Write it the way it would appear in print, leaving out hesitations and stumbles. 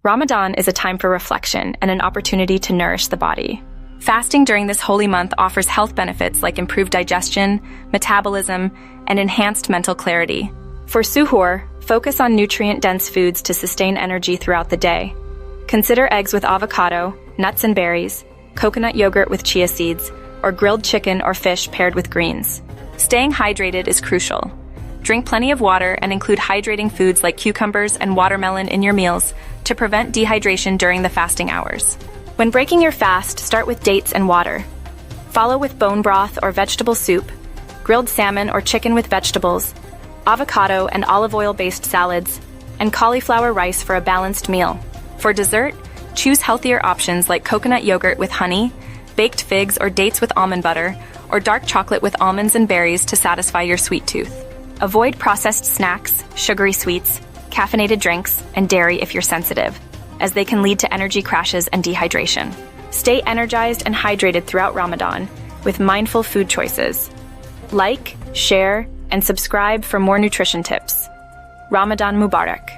Ramadan is a time for reflection and an opportunity to nourish the body. Fasting during this holy month offers health benefits like improved digestion, metabolism, and enhanced mental clarity. For suhoor, focus on nutrient-dense foods to sustain energy throughout the day. Consider eggs with avocado, nuts and berries, coconut yogurt with chia seeds, or grilled chicken or fish paired with greens. Staying hydrated is crucial. Drink plenty of water and include hydrating foods like cucumbers and watermelon in your meals to prevent dehydration during the fasting hours. When breaking your fast, start with dates and water. Follow with bone broth or vegetable soup, grilled salmon or chicken with vegetables, avocado and olive oil-based salads, and cauliflower rice for a balanced meal. For dessert, choose healthier options like coconut yogurt with honey, baked figs or dates with almond butter, or dark chocolate with almonds and berries to satisfy your sweet tooth. Avoid processed snacks, sugary sweets, caffeinated drinks, and dairy if you're sensitive, as they can lead to energy crashes and dehydration. Stay energized and hydrated throughout Ramadan with mindful food choices. Like, share, and subscribe for more nutrition tips. Ramadan Mubarak.